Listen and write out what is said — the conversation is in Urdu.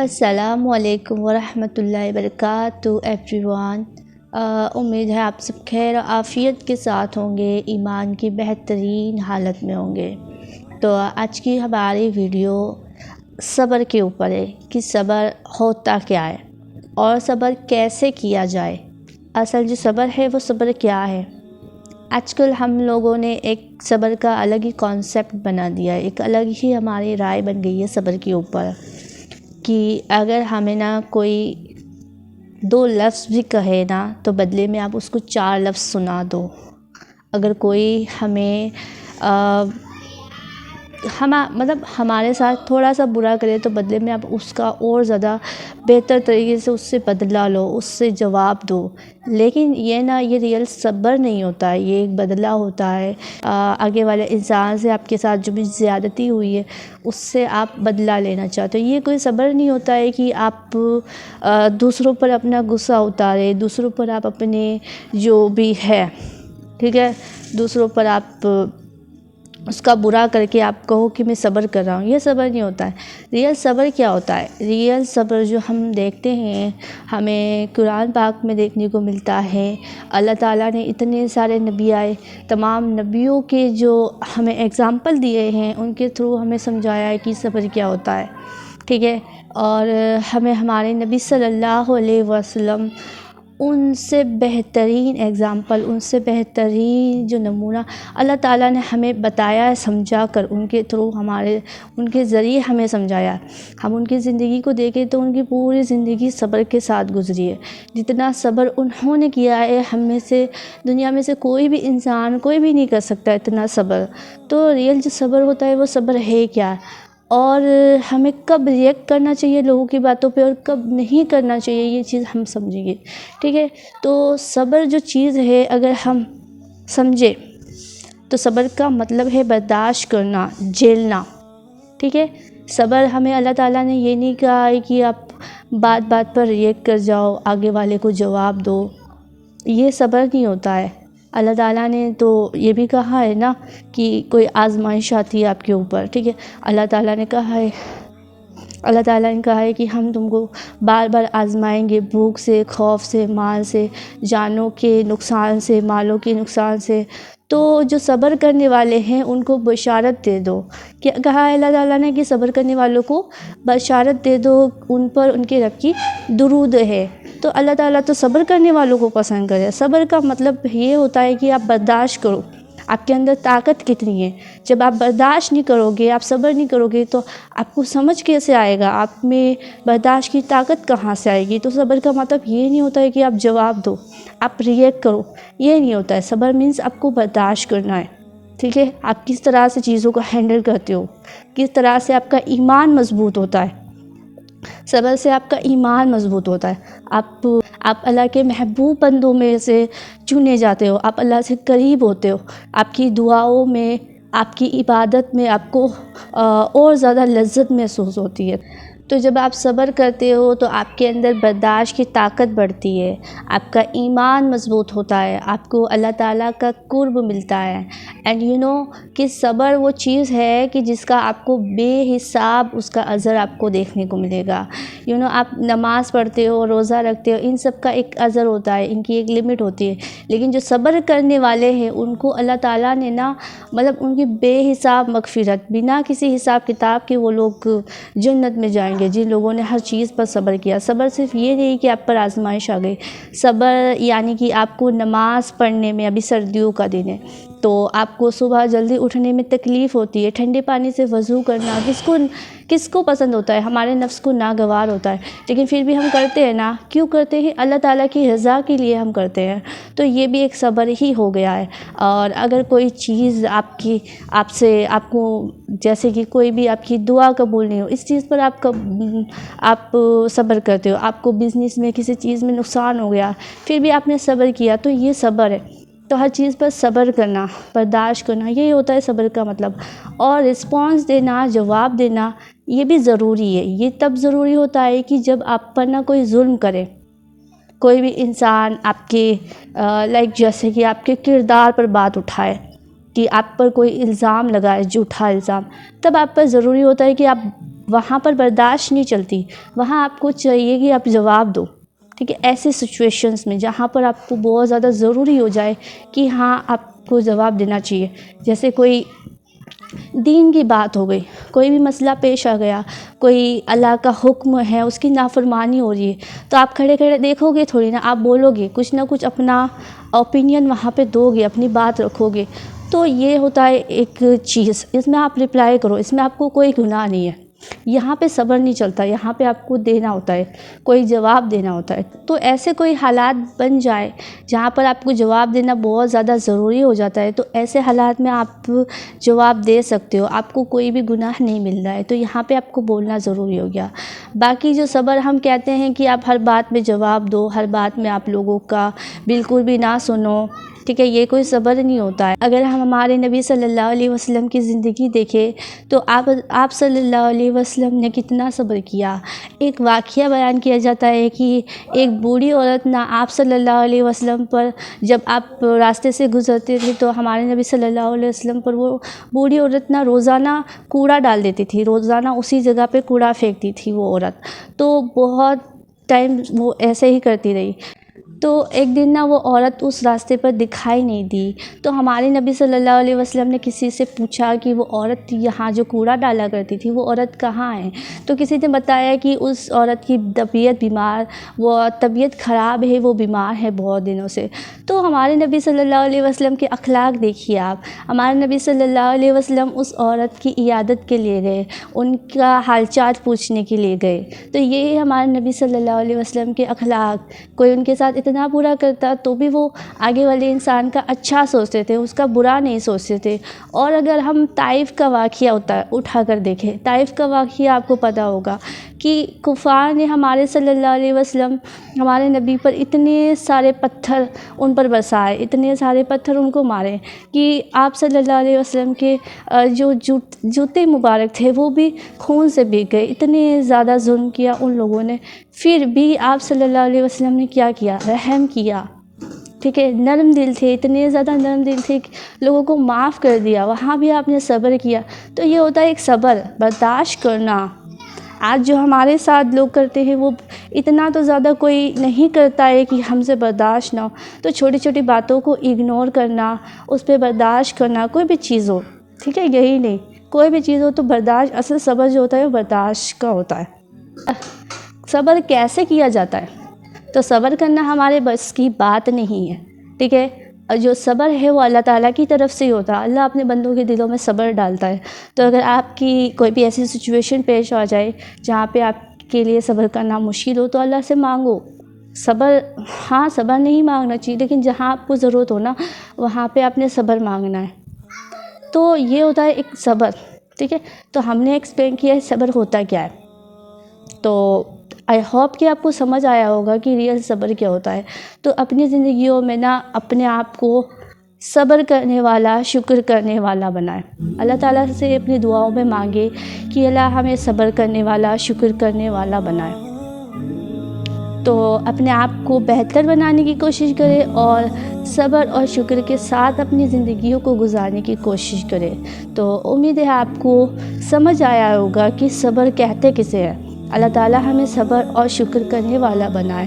السلام علیکم ورحمۃ اللہ وبرکاتہ ایوری ون۔ امید ہے آپ سب خیر و عافیت کے ساتھ ہوں گے، ایمان کی بہترین حالت میں ہوں گے۔ تو آج کی ہماری ویڈیو صبر کے اوپر ہے کہ صبر ہوتا کیا ہے اور صبر کیسے کیا جائے۔ اصل جو صبر ہے وہ صبر کیا ہے؟ آج کل ہم لوگوں نے ایک صبر کا الگ ہی کانسیپٹ بنا دیا ہے، ایک الگ ہی ہماری رائے بن گئی ہے صبر کے اوپر کہ اگر ہمیں نہ کوئی 2 لفظ بھی کہے نا تو بدلے میں آپ اس کو 4 لفظ سنا دو۔ اگر کوئی ہمیں ہمارے ساتھ تھوڑا سا برا کرے تو بدلے میں آپ اس کا اور زیادہ بہتر طریقے سے اس سے بدلہ لو، اس سے جواب دو۔ لیکن یہ ریئل صبر نہیں ہوتا ہے، یہ ایک بدلہ ہوتا ہے۔ آگے والے انسان سے آپ کے ساتھ جو بھی زیادتی ہوئی ہے اس سے آپ بدلہ لینا چاہتے ہو، یہ کوئی صبر نہیں ہوتا ہے کہ آپ دوسروں پر اپنا غصہ اتارے، دوسروں پر آپ اپنے جو بھی ہے، ٹھیک ہے، دوسروں پر آپ اس کا برا کر کے آپ کہو کہ میں صبر کر رہا ہوں، یہ صبر نہیں ہوتا ہے۔ ریئل صبر کیا ہوتا ہے؟ ریئل صبر جو ہم دیکھتے ہیں، ہمیں قرآن پاک میں دیکھنے کو ملتا ہے۔ اللہ تعالیٰ نے اتنے سارے نبی آئے، تمام نبیوں کے جو ہمیں اگزامپل دیے ہیں ان کے تھرو ہمیں سمجھایا ہے کہ صبر کیا ہوتا ہے، ٹھیک ہے۔ اور ہمیں ہمارے نبی صلی اللہ علیہ وسلم ان سے بہترین اگزامپل، ان سے بہترین جو نمونہ اللہ تعالیٰ نے ہمیں بتایا ہے، سمجھا کر ان کے تھرو ان کے ذریعے ہمیں سمجھایا۔ ہم ان کی زندگی کو دیکھیں تو ان کی پوری زندگی صبر کے ساتھ گزری ہے۔ جتنا صبر انہوں نے کیا ہے، ہم میں سے دنیا میں سے کوئی بھی انسان کوئی بھی نہیں کر سکتا اتنا صبر۔ تو ریئل جو صبر ہوتا ہے وہ صبر ہے کیا، اور ہمیں کب ریئیکٹ کرنا چاہیے لوگوں کی باتوں پہ اور کب نہیں کرنا چاہیے، یہ چیز ہم سمجھیں گے، ٹھیک ہے۔ تو صبر جو چیز ہے اگر ہم سمجھے تو صبر کا مطلب ہے برداشت کرنا، جھیلنا، ٹھیک ہے۔ صبر ہمیں اللہ تعالیٰ نے یہ نہیں کہا ہے کہ آپ بات بات پر ریئیکٹ کر جاؤ، آگے والے کو جواب دو، یہ صبر نہیں ہوتا ہے۔ اللہ تعالیٰ نے تو یہ بھی کہا ہے نا کہ کوئی آزمائش آتی ہے آپ کے اوپر، ٹھیک ہے، اللہ تعالیٰ نے کہا ہے کہ ہم تم کو بار بار آزمائیں گے، بھوک سے، خوف سے، مال سے، جانوں کے نقصان سے، مالوں کے نقصان سے۔ تو جو صبر کرنے والے ہیں ان کو بشارت دے دو، کہ کہا ہے اللہ تعالیٰ نے کہ صبر کرنے والوں کو بشارت دے دو، ان پر ان کے رب کی درود ہے۔ تو اللہ تعالیٰ تو صبر کرنے والوں کو پسند کرے۔ صبر کا مطلب یہ ہوتا ہے کہ آپ برداشت کرو، آپ کے اندر طاقت کتنی ہے۔ جب آپ برداشت نہیں کرو گے، آپ صبر نہیں کرو گے تو آپ کو سمجھ کیسے آئے گا، آپ میں برداشت کی طاقت کہاں سے آئے گی۔ تو صبر کا مطلب یہ نہیں ہوتا ہے کہ آپ جواب دو، آپ ریئیکٹ کرو، یہ نہیں ہوتا ہے۔ صبر مینس آپ کو برداشت کرنا ہے، ٹھیک ہے۔ آپ کس طرح سے چیزوں کو ہینڈل کرتے ہو، کس طرح سے آپ کا ایمان مضبوط ہوتا ہے۔ صبر سے آپ کا ایمان مضبوط ہوتا ہے، آپ اللہ کے محبوب بندوں میں سے چنے جاتے ہو، آپ اللہ سے قریب ہوتے ہو، آپ کی دعاؤں میں، آپ کی عبادت میں آپ کو اور زیادہ لذت محسوس ہوتی ہے۔ تو جب آپ صبر کرتے ہو تو آپ کے اندر برداشت کی طاقت بڑھتی ہے، آپ کا ایمان مضبوط ہوتا ہے، آپ کو اللہ تعالیٰ کا قرب ملتا ہے۔ اینڈ کہ صبر وہ چیز ہے کہ جس کا آپ کو بے حساب اس کا اجر آپ کو دیکھنے کو ملے گا۔ آپ نماز پڑھتے ہو، روزہ رکھتے ہو، ان سب کا ایک اجر ہوتا ہے، ان کی ایک لمٹ ہوتی ہے، لیکن جو صبر کرنے والے ہیں ان کو اللہ تعالیٰ نے ان کی بے حساب مغفرت، بنا کسی حساب کتاب کے وہ لوگ جنت میں جائیں گے، جن لوگوں نے ہر چیز پر صبر کیا۔ صبر صرف یہ نہیں کہ آپ پر آزمائش آ گئی، صبر یعنی کہ آپ کو نماز پڑھنے میں، ابھی سردیوں کا دن ہے تو آپ کو صبح جلدی اٹھنے میں تکلیف ہوتی ہے، ٹھنڈے پانی سے وضو کرنا کس کو پسند ہوتا ہے؟ ہمارے نفس کو ناگوار ہوتا ہے، لیکن پھر بھی ہم کرتے ہیں نا، کیوں کرتے ہیں؟ اللہ تعالیٰ کی رضا کے لیے ہم کرتے ہیں، تو یہ بھی ایک صبر ہی ہو گیا ہے۔ اور اگر کوئی چیز آپ کو جیسے کہ کوئی بھی آپ کی دعا قبول نہیں ہو، اس چیز پر آپ صبر کرتے ہو، آپ کو بزنس میں کسی چیز میں نقصان ہو گیا پھر بھی آپ نے صبر کیا، تو یہ صبر ہے۔ تو ہر چیز پر صبر کرنا، برداشت کرنا، یہی ہوتا ہے صبر کا مطلب۔ اور رسپانس دینا، جواب دینا، یہ بھی ضروری ہے۔ یہ تب ضروری ہوتا ہے کہ جب آپ پر نہ کوئی ظلم کرے، کوئی بھی انسان آپ کے جیسے کہ آپ کے کردار پر بات اٹھائے، کہ آپ پر کوئی الزام لگائے، جھوٹا الزام، تب آپ پر ضروری ہوتا ہے کہ آپ وہاں پر برداشت نہیں چلتی، وہاں آپ کو چاہیے کہ آپ جواب دو، ٹھیک ہے. ایسے سچویشنز میں جہاں پر آپ کو بہت زیادہ ضروری ہو جائے کہ ہاں آپ کو جواب دینا چاہیے، جیسے کوئی دین کی بات ہو گئی، کوئی بھی مسئلہ پیش آ گیا، کوئی اللہ کا حکم ہے اس کی نافرمانی ہو رہی ہے، تو آپ کھڑے کھڑے دیکھو گے تھوڑی نا، آپ بولو گے کچھ نہ کچھ، اپنا اوپینین وہاں پہ دو گے، اپنی بات رکھو گے. تو یہ ہوتا ہے ایک چیز، اس میں آپ رپلائی کرو، اس میں آپ کو کوئی گناہ نہیں ہے. یہاں پہ صبر نہیں چلتا، یہاں پہ آپ کو دینا ہوتا ہے، کوئی جواب دینا ہوتا ہے. تو ایسے کوئی حالات بن جائے جہاں پر آپ کو جواب دینا بہت زیادہ ضروری ہو جاتا ہے، تو ایسے حالات میں آپ جواب دے سکتے ہو، آپ کو کوئی بھی گناہ نہیں مل رہا ہے، تو یہاں پہ آپ کو بولنا ضروری ہو گیا. باقی جو صبر ہم کہتے ہیں کہ آپ ہر بات میں جواب دو، ہر بات میں آپ لوگوں کا بالکل بھی نہ سنو، ٹھیک ہے، یہ کوئی صبر نہیں ہوتا ہے. اگر ہم ہمارے نبی صلی اللہ علیہ وسلم کی زندگی دیکھیں تو آپ صلی اللہ علیہ وسلم نے کتنا صبر کیا. ایک واقعہ بیان کیا جاتا ہے کہ ایک بوڑھی عورت نہ آپ صلی اللہ علیہ وسلم پر، جب آپ راستے سے گزرتے تھے تو ہمارے نبی صلی اللہ علیہ وسلم پر وہ بوڑھی عورت نہ روزانہ کوڑا ڈال دیتی تھی، روزانہ اسی جگہ پہ کوڑا پھینکتی تھی وہ عورت. تو بہت ٹائم وہ ایسے ہی کرتی رہی. تو ایک دن نہ وہ عورت اس راستے پر دکھائی نہیں دی، تو ہمارے نبی صلی اللہ علیہ وسلم نے کسی سے پوچھا کہ وہ عورت یہاں جو کوڑا ڈالا کرتی تھی وہ عورت کہاں ہے؟ تو کسی نے بتایا کہ اس عورت کی طبیعت خراب ہے، وہ بیمار ہے بہت دنوں سے. تو ہمارے نبی صلی اللہ علیہ وسلم کے اخلاق دیکھیے آپ. ہمارے نبی صلی اللہ علیہ وسلم اس عورت کی عیادت کے لیے گئے، ان کا حال چال پوچھنے کے لیے گئے. تو یہ ہمارے نبی صلی اللہ علیہ وسلم کے اخلاق. کوئی ان کے ساتھ اتنا برا کرتا تو بھی وہ آگے والے انسان کا اچھا سوچتے تھے، اس کا برا نہیں سوچتے تھے. اور اگر ہم طائف کا واقعہ اٹھا کر دیکھیں، طائف کا واقعہ آپ کو پتہ ہوگا کہ کفار نے ہمارے صلی اللہ علیہ وسلم، ہمارے نبی پر اتنے سارے پتھر ان پر برسائے، اتنے سارے پتھر ان کو مارے کہ آپ صلی اللہ علیہ وسلم کے جو جوتے مبارک تھے وہ بھی خون سے بھیگ گئے. اتنے زیادہ ظلم کیا ان لوگوں نے، پھر بھی آپ صلی اللہ علیہ وسلم نے کیا کیا؟ رحم کیا، ٹھیک ہے، نرم دل تھے، اتنے زیادہ نرم دل تھے کہ لوگوں کو معاف کر دیا. وہاں بھی آپ نے صبر کیا. تو یہ ہوتا ہے ایک صبر، برداشت کرنا. آج جو ہمارے ساتھ لوگ کرتے ہیں وہ اتنا تو زیادہ کوئی نہیں کرتا ہے کہ ہم سے برداشت نہ ہو. تو چھوٹی چھوٹی باتوں کو اگنور کرنا، اس پہ برداشت کرنا، کوئی بھی چیز ہو، ٹھیک ہے، یہی نہیں، کوئی بھی چیز ہو تو برداشت. اصل صبر جو ہوتا ہے وہ برداشت کا ہوتا ہے. صبر کیسے کیا جاتا ہے؟ تو صبر کرنا ہمارے بس کی بات نہیں ہے، ٹھیک ہے. اور جو صبر ہے وہ اللہ تعالیٰ کی طرف سے ہی ہوتا ہے. اللہ اپنے بندوں کے دلوں میں صبر ڈالتا ہے. تو اگر آپ کی کوئی بھی ایسی سچویشن پیش آ جائے جہاں پہ آپ کے لیے صبر کرنا مشکل ہو تو اللہ سے مانگو صبر. ہاں، صبر نہیں مانگنا چاہیے، لیکن جہاں آپ کو ضرورت ہو نا وہاں پہ آپ نے صبر مانگنا ہے. تو یہ ہوتا ہے ایک صبر، ٹھیک ہے. تو ہم نے ایکسپلین کیا ہے صبر ہوتا کیا ہے. تو آئی ہوپ کہ آپ کو سمجھ آیا ہوگا کہ ریئل صبر کیا ہوتا ہے. تو اپنی زندگیوں میں نا اپنے آپ کو صبر کرنے والا، شکر کرنے والا بنائیں. اللہ تعالیٰ سے اپنی دعاؤں میں مانگے کہ اللہ ہمیں صبر کرنے والا، شکر کرنے والا بنائے. تو اپنے آپ کو بہتر بنانے کی کوشش کرے اور صبر اور شکر کے ساتھ اپنی زندگیوں کو گزارنے کی کوشش کرے. تو امید ہے آپ کو سمجھ آیا ہوگا کہ صبر کہتے کسے ہیں. اللہ تعالیٰ ہمیں صبر اور شکر کرنے والا بنائے.